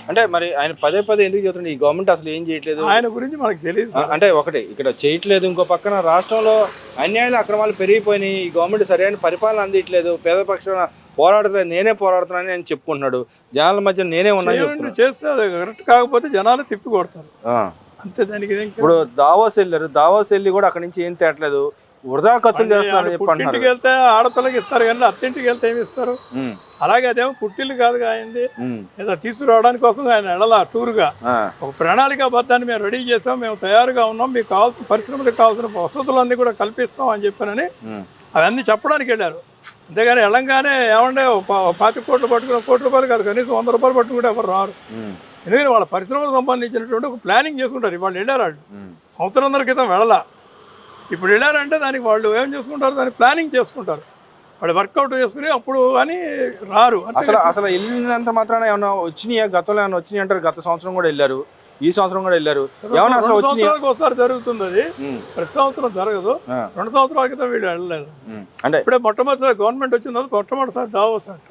అంటే మరి ఆయన పదే పదే ఎందుకు చెప్తుండే ఈ గవర్నమెంట్ అసలు ఏం చేయట్లేదు? ఆయన గురించి మనకు తెలియదు. అంటే ఒకటి ఇక్కడ చేయట్లేదు, ఇంకో పక్కన రాష్ట్రంలో అన్యాయాలు అక్రమాలు పెరిగిపోయినాయి, ఈ గవర్నమెంట్ సరైన పరిపాలన అందించలేదు, పేద పక్షాన పోరాడలేదు, నేనే పోరాడుతున్నానని ఆయన చెప్పుకుంటున్నాడు, జనాల మధ్య నేనే ఉన్నాను చేస్తే అది కరెక్ట్ కాకపోతే జనాలు తిప్పి కొడతారు అంతే. దానికి ఇప్పుడు దావోస్ వెళ్ళారు, దావోస్ వెళ్ళి కూడా అక్కడి నుంచి ఏం తేట్లేదు, వృధా ఖర్చులు చేస్తున్నారు చెప్పి అంటున్నారు. పుట్టింటికి వెళ్తే ఆడపిల్లకి ఇస్తారు కానీ అత్తింటికి వెళ్తే ఏమి ఇస్తారు? అలాగే అదేమో పుట్టిల్లు కాదు అయింది, ఏదో తీసుకురావడానికి కోసం ఆయన వెళ్ళాల టూర్గా ఒక ప్రణాళికాబద్ధాన్ని మేము రెడీ చేసాం, మేము తయారుగా ఉన్నాం, మీకు కావాల్సిన పరిశ్రమలకు కావాల్సిన వసతులన్నీ కూడా కల్పిస్తాం అని చెప్పానని అవన్నీ చెప్పడానికి వెళ్ళారు. అంతేగాని వెళ్ళంగానే ఏమంటే 25 కోట్లు పట్టుకుని, ₹1 కోటి కాదు కనీసం ₹100 పట్టుకుంటే ఎవరు రారు. ఎందుకంటే వాళ్ళ పరిశ్రమలకు సంబంధించినటువంటి ఒక ప్లానింగ్ చేసుకుంటారు. వాళ్ళు వెళ్ళారు, వాళ్ళు సంవత్సరంన్నర క్రితం వెళ్ళాల, ఇప్పుడు వెళ్ళారంటే దానికి వాళ్ళు ఏం చేసుకుంటారు, దాన్ని ప్లానింగ్ చేసుకుంటారు, వాళ్ళు వర్కౌట్ చేసుకుని అప్పుడు అని రారు. అసలు వెళ్ళినంత మాత్రాన ఏమన్నా వచ్చినాయా? గతంలో ఏమైనా వచ్చినాయి అంటారు? గత సంవత్సరం కూడా వెళ్ళారు, ఈ సంవత్సరం కూడా వెళ్ళారు, ఏమన్నా అసలు సంవత్సరాలకు ఒకసారి జరుగుతుంది అది, ప్రతి సంవత్సరం జరగదు. 2 సంవత్సరాల క్రితం వీళ్ళు వెళ్ళలేదు. అంటే ఇప్పుడే మొట్టమొదటిసారి గవర్నమెంట్ వచ్చిన తర్వాత మొట్టమొదటిసారి దావోస్ అంట.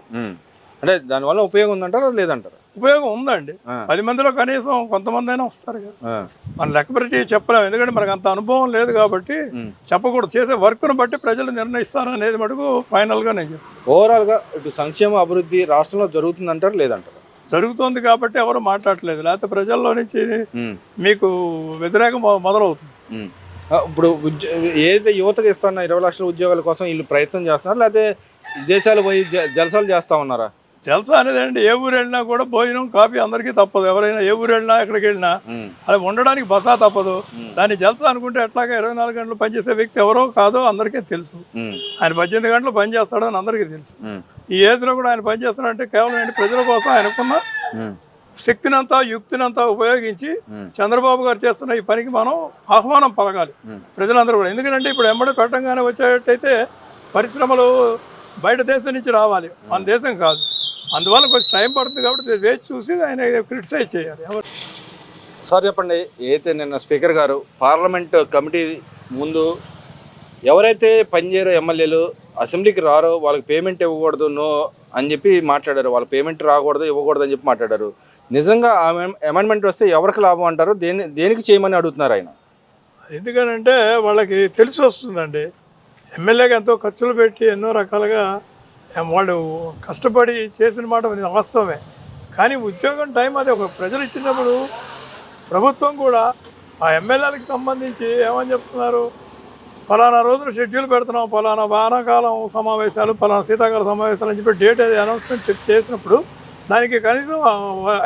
అంటే దానివల్ల ఉపయోగం ఉందంటారా లేదంటారా? ఉపయోగం ఉందండి. 10 మందిలో కనీసం కొంతమంది అయినా వస్తారు కదా. మన లెక్క పెట్టి చెప్పలేము, ఎందుకంటే మనకు అంత అనుభవం లేదు కాబట్టి చెప్పకూడదు. చేసే వర్క్ను బట్టి ప్రజలు నిర్ణయిస్తారు అనేది మటుకు ఫైనల్గా నేను చెప్తాను. ఓవరాల్గా ఇటు సంక్షేమ అభివృద్ధి రాష్ట్రంలో జరుగుతుందంటారు లేదంటారు? జరుగుతుంది కాబట్టి ఎవరు మాట్లాడలేదు, లేకపోతే ప్రజల్లో నుంచి మీకు వ్యతిరేకం మొదలవుతుంది. ఇప్పుడు ఏదైతే యువతకు ఇస్తున్న 20 లక్షల ఉద్యోగాల కోసం వీళ్ళు ప్రయత్నం చేస్తున్నారు, లేకపోతే దేశాలు పోయి జలసాలు చేస్తా ఉన్నారా? జల్సా అనేది అండి, ఏ ఊరు వెళ్ళినా కూడా భోజనం కాఫీ అందరికీ తప్పదు. ఎవరైనా ఏ ఊరు వెళ్ళినా ఎక్కడికి వెళ్ళినా అది ఉండడానికి బసా తప్పదు. దాన్ని జల్సా అనుకుంటే ఎట్లాగా 24 గంటలు పనిచేసే వ్యక్తి ఎవరో కాదో అందరికీ తెలుసు. ఆయన 18 గంటలు పనిచేస్తాడు అని అందరికీ తెలుసు. ఈ ఏజ్లో కూడా ఆయన పనిచేస్తాడంటే కేవలం ఏంటి, ప్రజల కోసం ఆయనకున్న శక్తినంతా యుక్తినంతా ఉపయోగించి చంద్రబాబు గారు చేస్తున్న ఈ పనికి మనం ఆహ్వానం పలకాలి ప్రజలందరూ కూడా. ఎందుకంటే ఇప్పుడు ఎంబడి పెట్టంగానే వచ్చేటట్టయితే పరిశ్రమలు బయట దేశం నుంచి రావాలి, మన దేశం కాదు. అందువల్ల కొంచెం టైం పడుతుంది కాబట్టి వేచి చూసి ఆయన క్రిటిసైజ్ చేయాలి. సార్ చెప్పండి, అయితే నిన్న స్పీకర్ గారు పార్లమెంట్ కమిటీ ముందు ఎవరైతే పనిచేయరో ఎమ్మెల్యేలు అసెంబ్లీకి రారో వాళ్ళకి పేమెంట్ ఇవ్వకూడదు నో అని చెప్పి మాట్లాడారు. వాళ్ళ పేమెంట్ రాకూడదు ఇవ్వకూడదు అని చెప్పి మాట్లాడారు. నిజంగా అమెండ్మెంట్ వస్తే ఎవరికి లాభం అంటారు? దేనికి చేయమని అడుగుతున్నారు ఆయన? ఎందుకనంటే వాళ్ళకి తెలిసి వస్తుందండి, ఎమ్మెల్యేగా ఎంతో ఖర్చులు పెట్టి ఎన్నో రకాలుగా వాళ్ళు కష్టపడి చేసిన మాట వాస్తవమే. కానీ ఉద్యోగం టైం అది ఒక ప్రజలు ఇచ్చినప్పుడు ప్రభుత్వం కూడా ఆ ఎమ్మెల్యేలకు సంబంధించి ఏమని చెప్తున్నారు, ఫలానా రోజున షెడ్యూల్ పెడుతున్నాం, ఫలానా వానాకాలం సమావేశాలు, ఫలానా శీతాకాల సమావేశాలు అని చెప్పి డేట్ అది అనౌన్స్మెంట్ చేసినప్పుడు దానికి కనీసం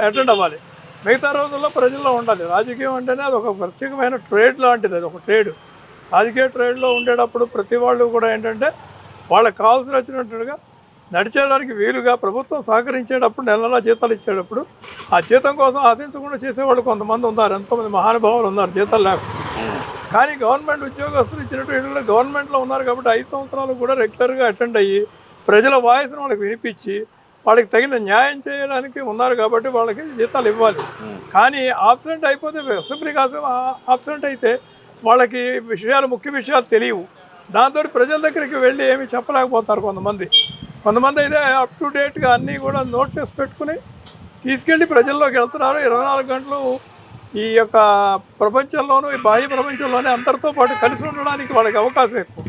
అటెండ్ అవ్వాలి. మిగతా రోజుల్లో ప్రజల్లో ఉండాలి. రాజకీయం అంటేనే అది ఒక ప్రత్యేకమైన ట్రేడ్ లాంటిది, అది ఒక ట్రేడ్. రాజకీయ ట్రేడ్లో ఉండేటప్పుడు ప్రతి వాళ్ళు కూడా ఏంటంటే వాళ్ళకి కావాల్సి వచ్చినట్టుగా నడిచేయడానికి వీలుగా ప్రభుత్వం సహకరించేటప్పుడు నెలలా జీతాలు ఇచ్చేటప్పుడు ఆ జీతం కోసం ఆశించకుండా చేసేవాళ్ళు కొంతమంది ఉన్నారు, ఎంతోమంది మహానుభావులు ఉన్నారు జీతాలు లేకుండా. కానీ గవర్నమెంట్ ఉద్యోగస్తులు ఇచ్చినట్టు గవర్నమెంట్లో ఉన్నారు కాబట్టి 5 సంవత్సరాలు కూడా రెగ్యులర్గా అటెండ్ అయ్యి ప్రజల వాయిస్ను వాళ్ళకి వినిపించి వాళ్ళకి తగిన న్యాయం చేయడానికి ఉన్నారు కాబట్టి వాళ్ళకి జీతాలు ఇవ్వాలి. కానీ ఆబ్సెంట్ అయిపోతే అసెంబ్లీ కోసం ఆబ్సెంట్ అయితే వాళ్ళకి ముఖ్య విషయాలు తెలియవు. దాంతో ప్రజల దగ్గరికి వెళ్ళి ఏమి చెప్పలేకపోతారు. కొంతమంది అయితే అప్ టు డేట్గా అన్నీ కూడా నోట్ చేసి పెట్టుకుని తీసుకెళ్ళి ప్రజల్లోకి వెళ్తున్నారు. 24 గంటలు ఈ యొక్క ప్రపంచంలోనూ ఈ బాహ్య ప్రపంచంలోనే అందరితో పాటు కలిసి ఉండడానికి వాళ్ళకి అవకాశం ఎక్కువ.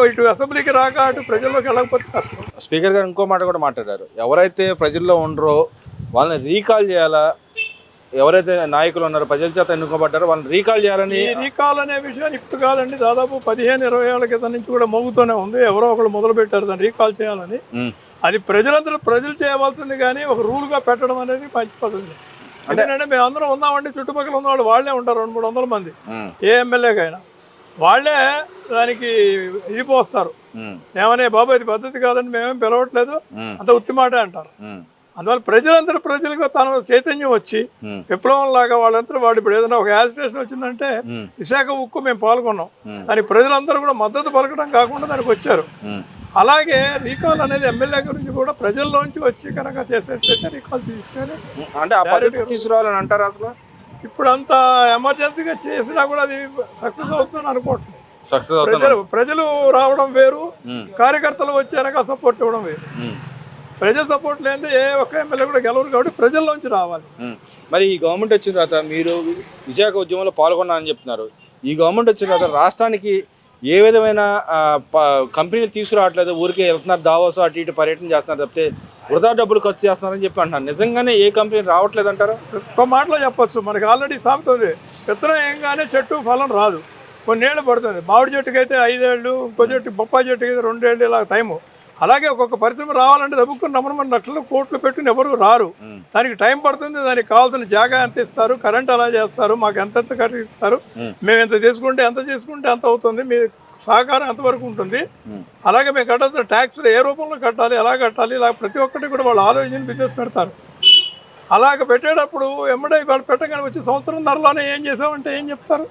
ఇటు అసెంబ్లీకి రాక అటు ప్రజల్లోకి వెళ్ళకపోతే కష్టం. స్పీకర్ గారు ఇంకో మాట కూడా మాట్లాడారు, ఎవరైతే ప్రజల్లో ఉండరో వాళ్ళని రీకాల్ చేయాలా, ఎవరైతే నాయకులు ఉన్నారో ప్రజల చేత ఎన్నుకోబడ్డారో వాళ్ళని రీకాల్ చేయాలని. రీకాల్ అనే విషయాన్ని ఇప్పుడు కాదండి, దాదాపు 15-20 ఏళ్ల క్రితం నుంచి కూడా మోగుతూనే ఉంది. ఎవరో ఒకరు మొదలు పెట్టారు దాన్ని రీకాల్ చేయాలని. అది ప్రజలు చేయవలసింది, కానీ ఒక రూల్గా పెట్టడం అనేది మంచి పద్ధతి. ఎందుకంటే మేము అందరం ఉన్నామండి, చుట్టుపక్కల ఉన్నవాళ్ళు వాళ్ళే ఉంటారు, 200-300 మంది ఏ ఎమ్మెల్యేకైనా. వాళ్ళే దానికి ఇది పోస్తారు, ఏమనే బాబు ఇది పద్ధతి కాదండి మేమేం పిలవట్లేదు అంత ఉత్తి మాట అంటారు. అందువల్ల ప్రజలకు తన చైతన్యం వచ్చి విప్లవం లాగా వాళ్ళంతా వాడు ఇప్పుడు ఏదైనా ఒక యాజిటేషన్ వచ్చిందంటే విశాఖ ఉక్కు మేము పాల్గొన్నాం, దానికి ప్రజలందరూ కూడా మద్దతు పలకడం కాకుండా దానికి వచ్చారు. అలాగే రీకాల్ అనేది ఎమ్మెల్యే గురించి కూడా ప్రజల్లోంచి వచ్చి కనుక చేసేటైతే రీకాల్ తీసుకురావాలని అంటారు. అసలు ఇప్పుడు అంత ఎమర్జెన్సీగా చేసినా కూడా అది సక్సెస్ అవుతుందని అనుకోవట్లేదు. ప్రజలు రావడం వేరు, కార్యకర్తలు వచ్చాక సపోర్ట్ ఇవ్వడం వేరు. ప్రజల సపోర్ట్ లేనిదే ఏ ఒక్క ఎమ్మెల్యే కూడా గెలవరు కాబట్టి ప్రజల్లోంచి రావాలి. మరి ఈ గవర్నమెంట్ వచ్చిన తర్వాత మీరు విశాఖ ఉద్యమంలో పాల్గొన్నారని చెప్తున్నారు. ఈ గవర్నమెంట్ వచ్చిన తర్వాత రాష్ట్రానికి ఏ విధమైన కంపెనీలు తీసుకురావట్లేదు, ఊరికే వెళ్తున్నారు, దావోస్ అటు ఇటు పర్యటన చేస్తున్నారు తప్పితే వృధా డబ్బులు ఖర్చు చేస్తున్నారని చెప్పి అంటున్నారు. నిజంగానే ఏ కంపెనీ రావట్లేదు అంటారా? ఒక్క మాటలో చెప్పొచ్చు, మనకి ఆల్రెడీ సాగుతుంది. విత్తనం ఏంగానే చెట్టు ఫలం రాదు, కొన్నేళ్ళు పడుతుంది. మామిడి చెట్టుకి అయితే 5 ఏళ్ళు, ఇంకో చెట్టు బొప్పాయి చెట్టుకి అయితే 2 ఏళ్ళు ఇలా టైము. అలాగే ఒక్కొక్క పరిశ్రమ రావాలంటే దబ్బుకుని మన లక్షలు కోట్లు పెట్టుకుని ఎవరు రారు. దానికి టైం పడుతుంది. దానికి కావాల్సిన జాగా ఎంత ఇస్తారు, కరెంట్ ఎలా చేస్తారు, మాకు ఎంత కట్టిస్తారు, మేము ఎంత తీసుకుంటే ఎంత అవుతుంది, మీ సహకారం ఎంతవరకు ఉంటుంది, అలాగే మేము కట్టాల్సిన ట్యాక్స్లు ఏ రూపంలో కట్టాలి, ఎలా కట్టాలి, ఇలా ప్రతి ఒక్కటి కూడా వాళ్ళు ఆలోచించి బిజినెస్ పెడతారు. అలాగ పెట్టేటప్పుడు ఎమ్మడే వాళ్ళు పెట్టగానే వచ్చి సంవత్సరంన్నరలోనే ఏం చేసామంటే ఏం చెప్తారు?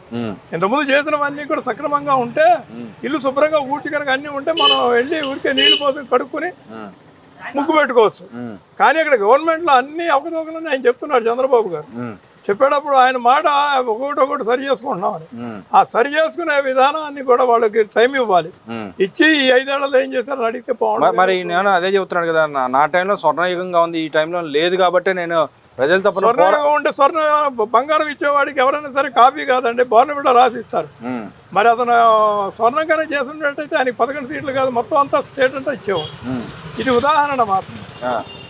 ఇంతకుముందు చేసినవన్నీ కూడా సక్రమంగా ఉంటే, ఇల్లు శుభ్రంగా ఊడ్చి కనుక అన్నీ ఉంటే మనం వెళ్ళి ఊరికే నీళ్లు పోసి కడుక్కొని ముగ్గు పెట్టుకోవచ్చు. కానీ ఇక్కడ గవర్నమెంట్లో అన్ని అవకతవకలని ఆయన చెప్తున్నాడు చంద్రబాబు గారు. చెప్పేటప్పుడు ఆయన మాట ఒకటి సరి చేసుకుంటున్నామని, ఆ సరి చేసుకునే విధానాన్ని కూడా వాళ్ళకి టైం ఇవ్వాలి. ఇచ్చి ఈ 5 ఏళ్లలో ఏం చేశారని అడిగితే బాగుంటుంది. మరి నేను అదే చెప్తున్నాడు కదా, నా టైంలో స్వర్ణయుగంగా ఉంది, ఈ టైంలో లేదు కాబట్టి నేను ప్రజలు తప్ప స్వర్ణయుగం ఉంటే బంగారం ఇచ్చేవాడికి ఎవరైనా సరే కాపీ కాదండి, బోర్నవిట రాసి ఇస్తారు. మరి అతను స్వర్ణంగానే చేసినట్టయితే ఆయనకి 11 సీట్లు కాదు, మొత్తం అంతా స్టేట్ అంతా ఇచ్చేవాడు. ఇది ఉదాహరణ మాత్రం.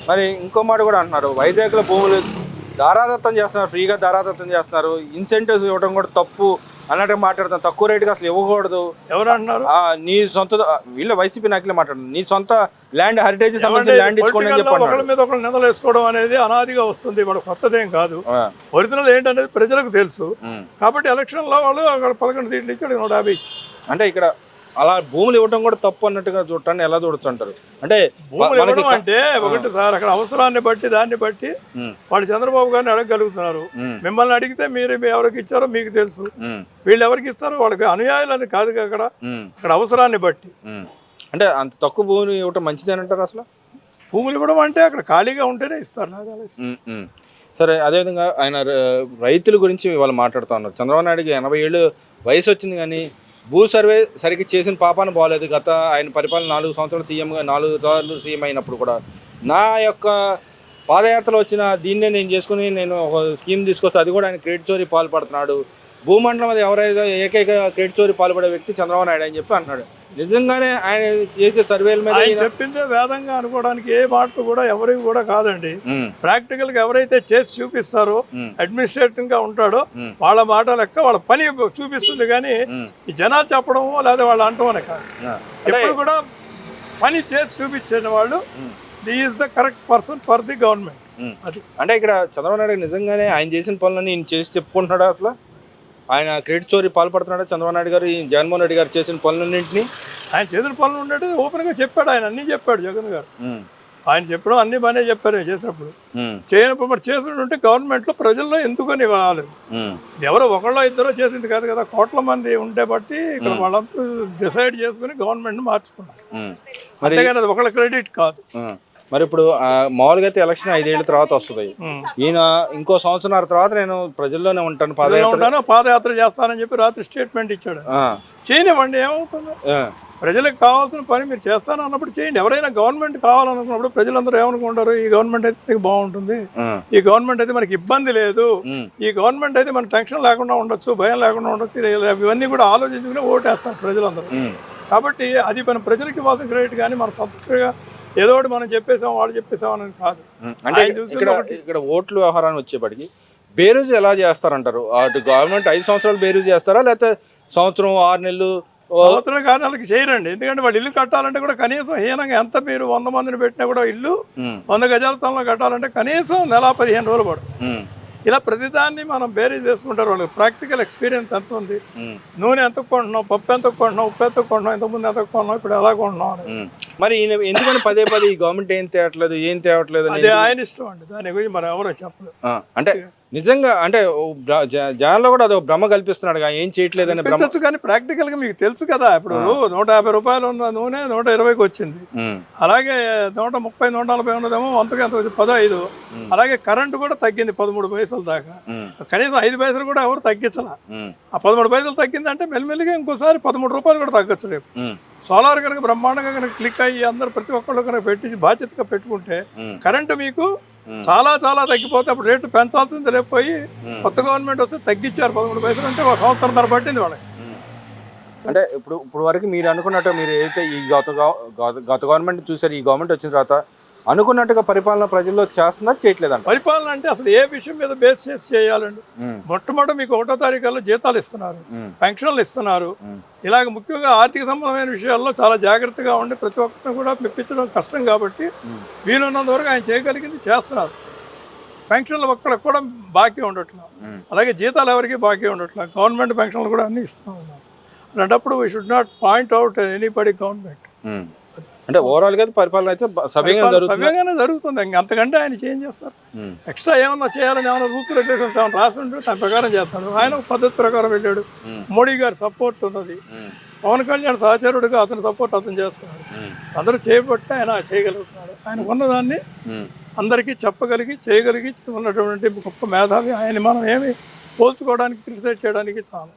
మరి ఇంకో మాట కూడా అంటున్నారు, వైజాగ్లో భూములు దారాదత్తం చేస్తున్నారు, ఫ్రీగా దారాదత్తం చేస్తున్నారు, ఇన్సెంటివ్స్ ఇవ్వడం కూడా తప్పు అన్నట్టు మాట్లాడుతాను. తక్కువ రేటుకి అసలు ఇవ్వకూడదు. ఎవరు అంటున్నారు? నీ సొంత వీళ్ళ వైసీపీ నాయకులే మాట్లాడుతున్నారు. నీ సొంత ల్యాండ్ హెరిటేజ్ సంబంధించి ల్యాండ్ ఇచ్చుకోండి అని చెప్పి ఒకళ్ళ మీద ఒకళ్ళు నిందలు వేసుకోవడం అనేది అనాదిగా వస్తుంది, ఇప్పుడు కొత్తదేం కాదు. ఒరిజినల్ ఏంటనేది ప్రజలకు తెలుసు. కాబట్టి ఎలక్షన్లో వాళ్ళు అక్కడ 11 సీట్లు ఇచ్చి 150 ఇచ్చి, అంటే ఇక్కడ అలా భూములు ఇవ్వడం కూడా తప్పు అన్నట్టుగా చూడటాన్ని ఎలా చూడొచ్చుంటారు? అంటే భూములు ఇవ్వడం అంటే ఒకటి సార్, అక్కడ అవసరాన్ని బట్టి దాన్ని బట్టి వాళ్ళు చంద్రబాబు గారిని అడగగలుగుతున్నారు. మిమ్మల్ని అడిగితే మీరు ఎవరికి ఇచ్చారో మీకు తెలుసు, వీళ్ళు ఎవరికి ఇస్తారో వాళ్ళకి అనుయాయులని కాదు. అక్కడ అవసరాన్ని బట్టి అంటే అంత తక్కువ భూములు ఇవ్వటం మంచిదేనంటారు? అసలు భూములు ఇవ్వడం అంటే అక్కడ ఖాళీగా ఉంటేనే ఇస్తారు. సరే, అదేవిధంగా ఆయన రైతుల గురించి వాళ్ళు మాట్లాడుతూ ఉన్నారు. చంద్రబాబు నాయుడుకి 80 ఏళ్ళు వయసు వచ్చింది, కానీ భూ సర్వే సరిగ్గా చేసిన పాపాన బాగలేదు. గత ఆయన పరిపాలన 4 సంవత్సరాలు సీఎంగా 4 సార్లు సీఎం అయినప్పుడు కూడా నా యొక్క పాదయాత్రలో వచ్చిన దీన్నే నేను చేసుకుని నేను ఒక స్కీమ్ తీసుకొస్తే అది కూడా ఆయన క్రెడిట్ చోరీ పాల్పడుతున్నాడు. భూమండలం అది ఎవరైతే ఏకైక క్రెడిట్ చోరీ పాల్పడే వ్యక్తి చంద్రబాబు నాయుడు అని చెప్పి అంటున్నాడు. నిజంగానే ఆయన చేసే సర్వేల మీద చెప్పిందే వేదంగా అనుకోవడానికి ఏ మాట కూడా ఎవరికి కూడా కాదండి. ప్రాక్టికల్ గా ఎవరైతే చేసి చూపిస్తారో, అడ్మినిస్ట్రేటివ్ గా ఉంటాడో వాళ్ళ మాట లెక్క వాళ్ళ పని చూపిస్తుంది. కానీ ఈ జనాలు చెప్పడమో లేదా వాళ్ళు అంటమనే కాదు. ఎప్పుడు కూడా పని చేసి చూపించిన వాళ్ళు is the correct person for the government. అది అంటే ఇక్కడ చంద్రబాబు నాయుడు నిజంగానే ఆయన చేసిన పనులని ఈయన చేసి చెప్పుకుంటున్నాడు. అసలు ఆయన క్రెడిట్ చోరీ పాల్పడుతున్నాడు చంద్రబాబు నాయుడు గారు. జగన్మోహన్ రెడ్డి గారు చేసిన పనులన్నింటినీ, ఆయన చేసిన పనులు ఉండేది ఓపెన్ గా చెప్పాడు. ఆయన అన్ని చెప్పాడు జగన్ గారు. ఆయన చెప్పడం అన్ని బాగానే చెప్పారు. చేసినప్పుడు చేయనప్పుడు మరి చేసినట్టుంటే గవర్నమెంట్ లో ప్రజల్లో ఎందుకని రాలేదు. ఎవరో ఒకళ్ళో ఇద్దరో చేసింది కాదు కదా, కోట్ల మంది ఉంటే బట్టి ఇక్కడ వాళ్ళంతా డిసైడ్ చేసుకుని గవర్నమెంట్ మార్చుకున్నారు. అంతేగాని అది ఒకళ్ళ క్రెడిట్ కాదు. మరి ఇప్పుడు మామూలుగా అయితే ఎలక్షన్ 5 ఏళ్ళ తర్వాత వస్తుంది. ఈయన ఇంకో సంవత్సరాల తర్వాత నేను ప్రజల్లోనే ఉంటాను, పాదయాత్ర చేస్తానని చెప్పి రాత్రి స్టేట్మెంట్ ఇచ్చాడు. చేయనివ్వండి, ఏమవుతుంది? ప్రజలకు కావాల్సిన పని మీరు చేస్తాను అన్నప్పుడు చేయండి. ఎవరైనా గవర్నమెంట్ కావాలనుకున్నప్పుడు ప్రజలందరూ ఏమనుకుంటారు, ఈ గవర్నమెంట్ అయితే మీకు బాగుంటుంది, ఈ గవర్నమెంట్ అయితే మనకి ఇబ్బంది లేదు, ఈ గవర్నమెంట్ అయితే మనకు టెన్షన్ లేకుండా ఉండొచ్చు, భయం లేకుండా ఉండొచ్చు, ఇవన్నీ కూడా ఆలోచించుకుని ఓటేస్తారు ప్రజలందరూ. కాబట్టి అది మన ప్రజలకి ఇవ్వాల్సిన క్రెడిట్. కానీ మన సొంతగా ఏదో ఒకటి మనం చెప్పేసాం వాళ్ళు చెప్పేసాం అని కాదు. అంటే ఇక్కడ ఓట్లు వ్యవహారాన్ని వచ్చేప్పటికి బేరోజు ఎలా చేస్తారంటారు? అటు గవర్నమెంట్ 5 సంవత్సరాలు బేరోజు చేస్తారా, లేకపోతే సంవత్సరం 6 నెలలు? సంవత్సరం కానీ వాళ్ళకి చేయరండి. ఎందుకంటే వాళ్ళు ఇల్లు కట్టాలంటే కూడా కనీసం హీనంగా ఎంత మీరు 100 మందిని పెట్టినా కూడా ఇల్లు 100 గజాల స్థలంలో కట్టాలంటే కనీసం నెల 15 రోజులు పడుతుంది. ఇలా ప్రతిదాన్ని మనం బేరీ చేసుకుంటారు. వాళ్ళకి ప్రాక్టికల్ ఎక్స్పీరియన్స్ ఎంత ఉంది, నూనె ఎంత కొంటున్నాం, పప్పు ఎంత కొంటున్నాం, ఉప్పు ఎంత కొంటున్నాం, ఇంతకుముందు ఎంత కొంటున్నాం, ఇప్పుడు ఎలా కొంటున్నాం. మరి ఎందుకని పదే ఈ గవర్నమెంట్ ఏం తేవట్లేదు అది ఆయన ఇష్టం అండి, దాని గురించి మనం ఎవరో చెప్పలేదు. అంటే నిజంగా అంటే జనాల్లో కూడా అదొక భ్రమ కల్పిస్తున్నాడు ఏం చేయట్లేదని భ్రమ. పెంచొచ్చు కానీ ప్రాక్టికల్ గా మీకు తెలుసు కదా, ఇప్పుడు 150 రూపాయలు ఉన్న నూనె 120కి వచ్చింది. అలాగే 130, 140 ఉన్నదేమో వంతకి ఎంత వచ్చింది 15. అలాగే కరెంటు కూడా తగ్గింది 13 పైసలు దాకా. కనీసం 5 పైసలు కూడా ఎవరు తగ్గించాల. ఆ 13 పైసలు తగ్గిందంటే మెల్లిమెల్లిగా ఇంకోసారి 13 రూపాయలు కూడా తగ్గచ్చు రేపు. సోలార్ కనుక బ్రహ్మాండంగా కనుక క్లిక్ అయ్యి అందరు ప్రతి ఒక్కళ్ళు కనుక పెట్టి బాధ్యతగా పెట్టుకుంటే కరెంటు మీకు చాలా చాలా తగ్గిపోతే అప్పుడు రేటు పెంచాల్సింది రేపు పోయి కొత్త గవర్నమెంట్ వస్తే తగ్గించారు 13 పైసలు అంటే ఒక సంవత్సరం ధర పట్టింది వాళ్ళకి. అంటే ఇప్పుడు వరకు మీరు అనుకున్నట్టు మీరు ఏదైతే ఈ గత గవర్నమెంట్ చూసారు, ఈ గవర్నమెంట్ వచ్చిన తర్వాత అనుకున్నట్టుగా పరిపాలన ప్రజల్లో చేస్తుందా చేయట్లేదంట? పరిపాలన అంటే అసలు ఏ విషయం మీద బేస్ చేసి చేయాలండి? మొట్టమొదటి మీకు 1వ తారీఖుల్లో జీతాలు ఇస్తున్నారు, పెన్షన్లు ఇస్తున్నారు. ఇలాగ ముఖ్యంగా ఆర్థిక సంబంధమైన విషయాల్లో చాలా జాగ్రత్తగా ఉండి ప్రతి ఒక్కరిని కూడా మెప్పించడం కష్టం కాబట్టి వీలున్నంత వరకు ఆయన చేయగలిగింది చేస్తున్నారు. పెన్షన్లు ఒక్కడికి కూడా బాకీ ఉండట్లేదు, అలాగే జీతాలు ఎవరికి బాకీ ఉండట్లేదు. గవర్నమెంట్ పెన్షన్లు కూడా అన్ని ఇస్తూ ఉన్నారు. అలాంటప్పుడు we should not point out anybody government. అంటే ఓవరాల్ గా పరిపాలన అయితే సవ్యంగానే జరుగుతుంది. ఇంక అంతకంటే ఆయన చేంజ్ చేస్తారు. ఎక్స్ట్రా ఏమన్నా చేయాలని ఏమైనా రూల్స్ రెగ్యులేషన్స్ ఏమైనా రాసి ఉంటే దాని ప్రకారం చేస్తాడు. ఆయన ఒక పద్ధతి ప్రకారం వెళ్ళాడు. మోడీ గారి సపోర్ట్ ఉన్నది, పవన్ కళ్యాణ్ సహచరుడుగా అతని సపోర్ట్ అతను చేస్తున్నాడు. అందరూ చేయబట్టి ఆయన చేయగలుగుతున్నాడు. ఆయన ఉన్నదాన్ని అందరికీ చెప్పగలిగి చేయగలిగి ఉన్నటువంటి గొప్ప మేధావి. ఆయన మనం ఏమి పోల్చుకోవడానికి క్రిటిసైజ్ చేయడానికి చాలు.